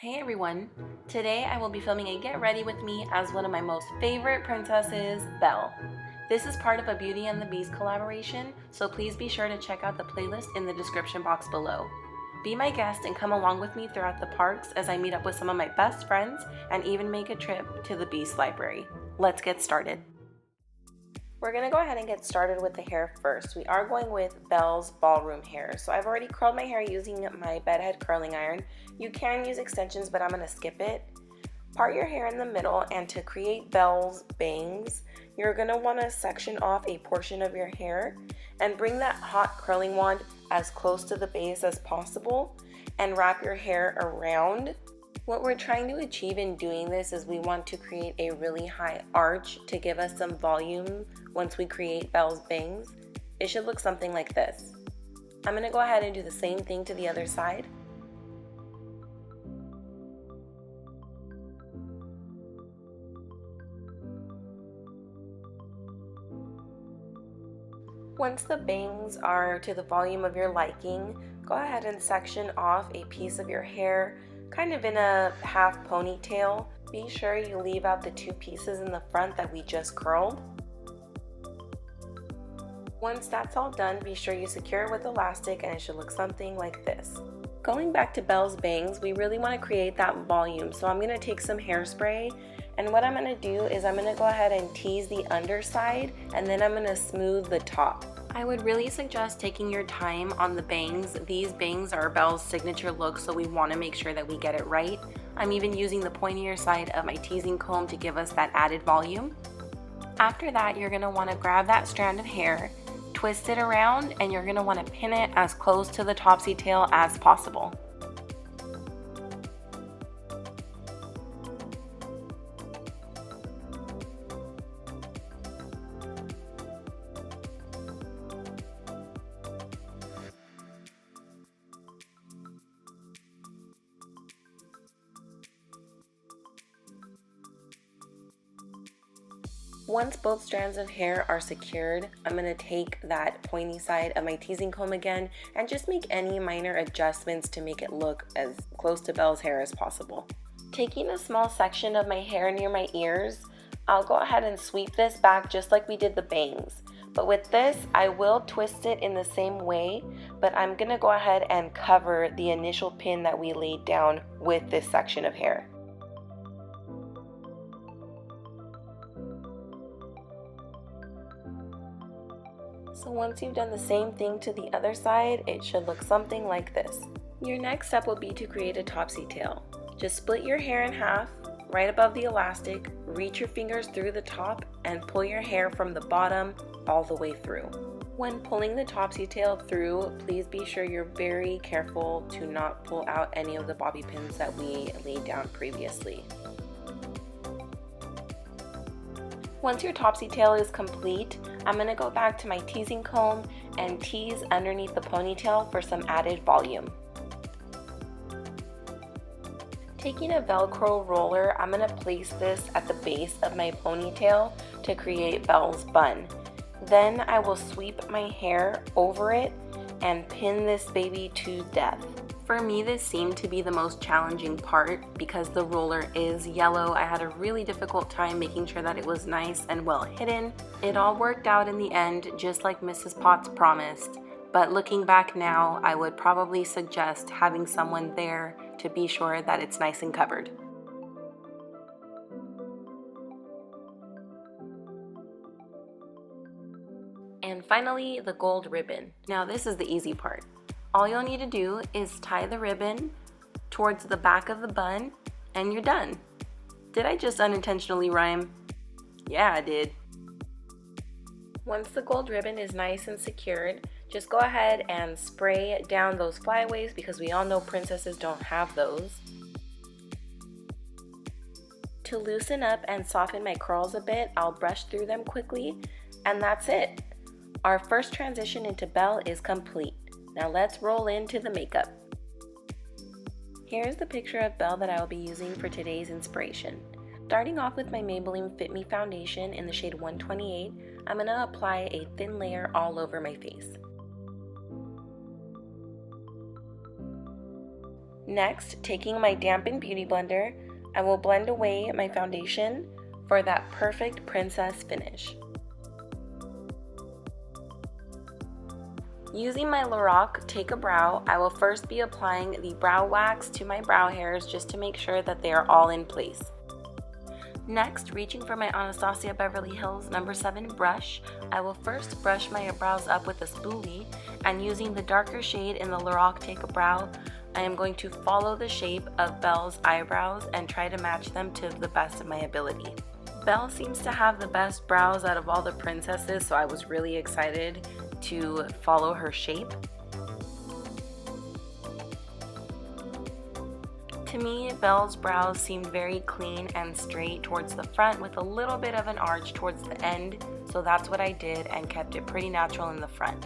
Hey everyone! Today I will be filming a get ready with me as one of my most favorite princesses, Belle. This is part of a Beauty and the Beast collaboration, so please be sure to check out the playlist in the description box below. Be my guest and come along with me throughout the parks as I meet up with some of my best friends and even make a trip to the Beast Library. Let's get started. We're going to go ahead and get started with the hair first. We are going with Belle's ballroom hair. So I've already curled my hair using my bedhead curling iron. You can use extensions, but I'm going to skip it. Part your hair in the middle, and to create Belle's bangs, you're going to want to section off a portion of your hair and bring that hot curling wand as close to the base as possible and wrap your hair around. What we're trying to achieve in doing this is we want to create a really high arch to give us some volume once we create Belle's bangs. It should look something like this. I'm going to go ahead and do the same thing to the other side. Once the bangs are to the volume of your liking, go ahead and section off a piece of your hair, kind of in a half ponytail. Be sure you leave out the two pieces in the front that we just curled. Once that's all done, be sure you secure it with elastic and it should look something like this. Going back to Belle's bangs, we really want to create that volume, so I'm going to take some hairspray, and what I'm going to do is I'm going to go ahead and tease the underside and then I'm going to smooth the top. I would really suggest taking your time on the bangs. These bangs are Belle's signature look, so we want to make sure that we get it right. I'm even using the pointier side of my teasing comb to give us that added volume. After that, you're going to want to grab that strand of hair, twist it around, and you're going to want to pin it as close to the topsy tail as possible. Once both strands of hair are secured, I'm going to take that pointy side of my teasing comb again and just make any minor adjustments to make it look as close to Belle's hair as possible. Taking a small section of my hair near my ears, I'll go ahead and sweep this back just like we did the bangs. But with this, I will twist it in the same way, but I'm going to go ahead and cover the initial pin that we laid down with this section of hair. So once you've done the same thing to the other side, it should look something like this. Your next step will be to create a topsy tail. Just split your hair in half, right above the elastic, reach your fingers through the top, and pull your hair from the bottom all the way through. When pulling the topsy tail through, please be sure you're very careful to not pull out any of the bobby pins that we laid down previously. Once your topsy tail is complete, I'm going to go back to my teasing comb and tease underneath the ponytail for some added volume. Taking a Velcro roller, I'm going to place this at the base of my ponytail to create Belle's bun. Then I will sweep my hair over it and pin this baby to death. For me, this seemed to be the most challenging part because the roller is yellow. I had a really difficult time making sure that it was nice and well hidden. It all worked out in the end, just like Mrs. Potts promised. But looking back now, I would probably suggest having someone there to be sure that it's nice and covered. And finally, the gold ribbon. Now this is the easy part. All you'll need to do is tie the ribbon towards the back of the bun and you're done. Did I just unintentionally rhyme? Yeah, I did. Once the gold ribbon is nice and secured, just go ahead and spray down those flyaways because we all know princesses don't have those. To loosen up and soften my curls a bit, I'll brush through them quickly, and that's it. Our first transition into Belle is complete. Now let's roll into the makeup. Here's the picture of Belle that I will be using for today's inspiration. Starting off with my Maybelline Fit Me Foundation in the shade 128, I'm going to apply a thin layer all over my face. Next, taking my dampened beauty blender, I will blend away my foundation for that perfect princess finish. Using my Lorac Take a Brow, I will first be applying the brow wax to my brow hairs just to make sure that they are all in place. Next, reaching for my Anastasia Beverly Hills No. 7 brush, I will first brush my brows up with a spoolie, and using the darker shade in the Lorac Take a Brow, I am going to follow the shape of Belle's eyebrows and try to match them to the best of my ability. Belle seems to have the best brows out of all the princesses, so I was really excited to follow her shape. To me, Belle's brows seemed very clean and straight towards the front with a little bit of an arch towards the end, so that's what I did and kept it pretty natural in the front.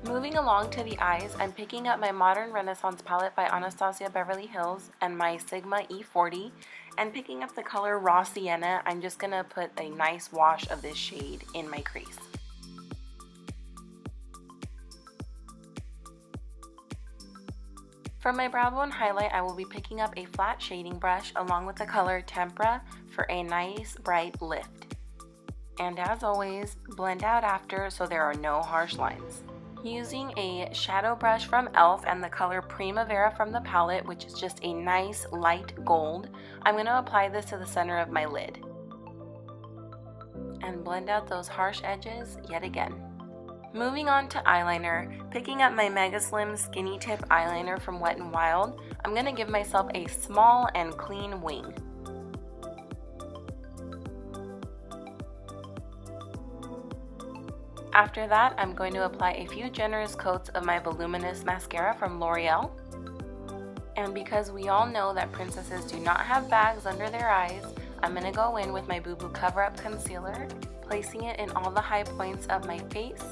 Moving along to the eyes, I'm picking up my Modern Renaissance palette by Anastasia Beverly Hills and my Sigma E40, and picking up the color Raw Sienna, I'm just going to put a nice wash of this shade in my crease. For my brow bone highlight, I will be picking up a flat shading brush along with the color Tempera for a nice bright lift. And as always, blend out after so there are no harsh lines. Using a shadow brush from e.l.f. and the color Primavera from the palette, which is just a nice light gold, I'm going to apply this to the center of my lid. And blend out those harsh edges yet again. Moving on to eyeliner, picking up my MegaSlim Skinny Tip eyeliner from Wet n Wild, I'm going to give myself a small and clean wing. After that, I'm going to apply a few generous coats of my Voluminous mascara from L'Oreal. And because we all know that princesses do not have bags under their eyes, I'm going to go in with my Boo Boo Cover Up Concealer, placing it in all the high points of my face,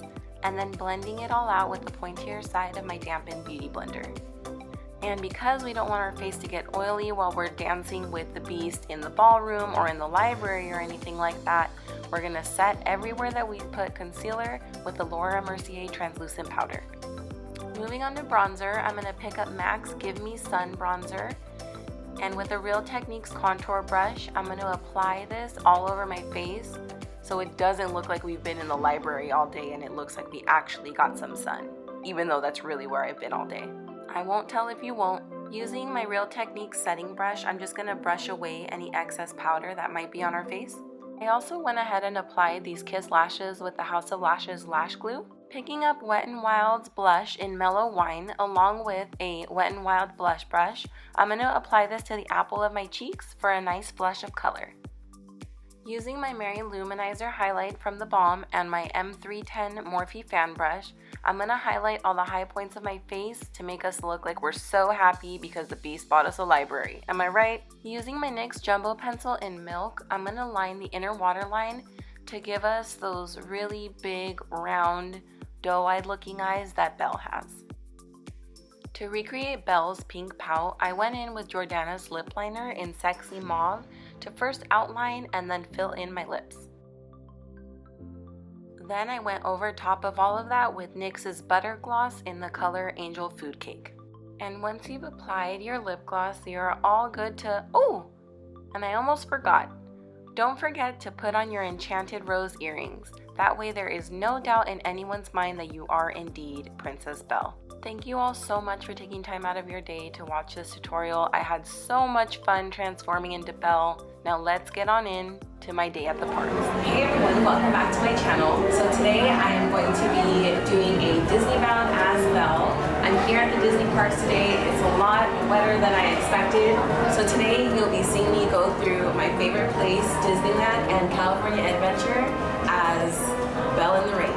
and then blending it all out with the pointier side of my dampened beauty blender. And because we don't want our face to get oily while we're dancing with the Beast in the ballroom or in the library or anything like that, we're going to set everywhere that we put concealer with the Laura Mercier translucent powder. Moving on to bronzer, I'm going to pick up MAC's Give Me Sun bronzer, and with a Real Techniques contour brush, I'm going to apply this all over my face so it doesn't look like we've been in the library all day and it looks like we actually got some sun, even though that's really where I've been all day. I won't tell if you won't. Using my Real Techniques setting brush, I'm just going to brush away any excess powder that might be on our face. I also went ahead and applied these Kiss lashes with the House of Lashes lash glue. Picking up Wet n Wild's blush in Mellow Wine along with a Wet n Wild blush brush, I'm going to apply this to the apple of my cheeks for a nice flush of color. Using my MaryLouManizer highlight from theBalm and my M310 Morphe fan brush, I'm going to highlight all the high points of my face to make us look like we're so happy because the Beast bought us a library. Am I right? Using my NYX Jumbo Pencil in Milk, I'm going to line the inner waterline to give us those really big, round, doe-eyed looking eyes that Belle has. To recreate Belle's pink pout, I went in with Jordana's lip liner in Sexy Mauve to first outline and then fill in my lips. Then I went over top of all of that with NYX's Butter Gloss in the color Angel Food Cake. And once you've applied your lip gloss, you're all good to... Oh! And I almost forgot. Don't forget to put on your Enchanted Rose earrings. That way there is no doubt in anyone's mind that you are indeed Princess Belle. Thank you all so much for taking time out of your day to watch this tutorial. I had so much fun transforming into Belle. Now let's get on in to my day at the parks. Hey everyone, welcome back to my channel. So today I am going to be doing a Disney bound as Belle. I'm here at the Disney parks today. It's a lot wetter than I expected. So today you'll be seeing me go through my favorite place, Disneyland and California Adventure, as Belle in the Rain.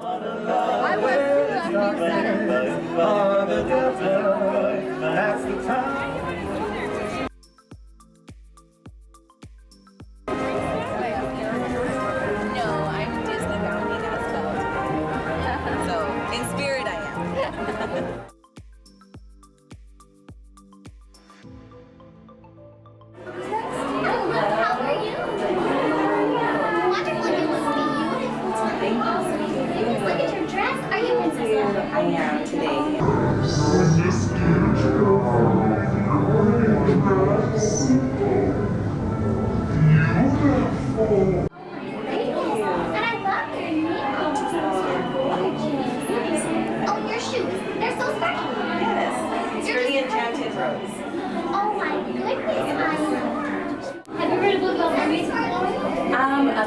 I went through after you said it.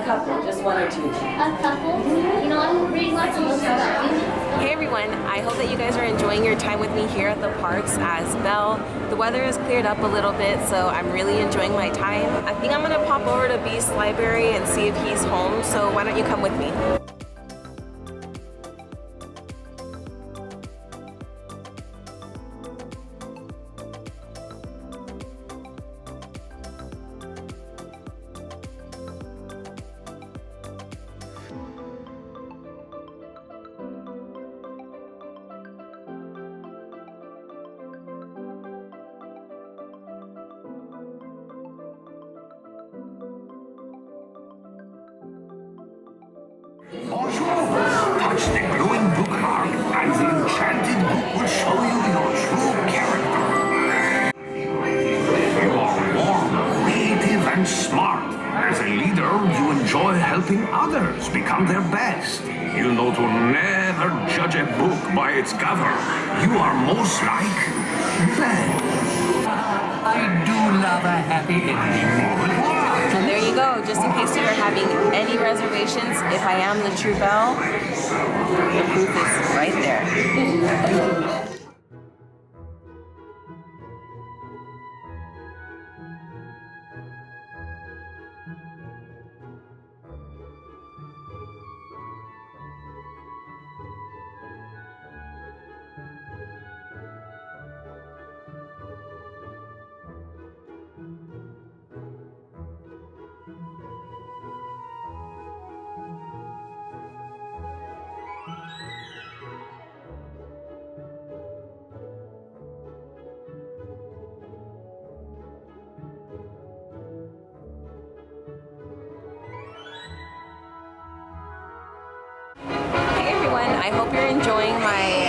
couple, just one or two. A couple? You know, I'm reading lots of books about you. Hey everyone, I hope that you guys are enjoying your time with me here at the parks as Belle. The weather has cleared up a little bit, so I'm really enjoying my time. I think I'm gonna pop over to Beast's library and see if he's home, so why don't you come with me? Bonjour! Touch the glowing bookmark and the enchanted book will show you your true character. You are warm, creative and smart. As a leader, you enjoy helping others become their best. You know to never judge a book by its cover. You are most like Belle. I do love a happy ending. And there you go, just in case you're having any reservations, if I am the true Belle, the proof is right there. I hope you're enjoying my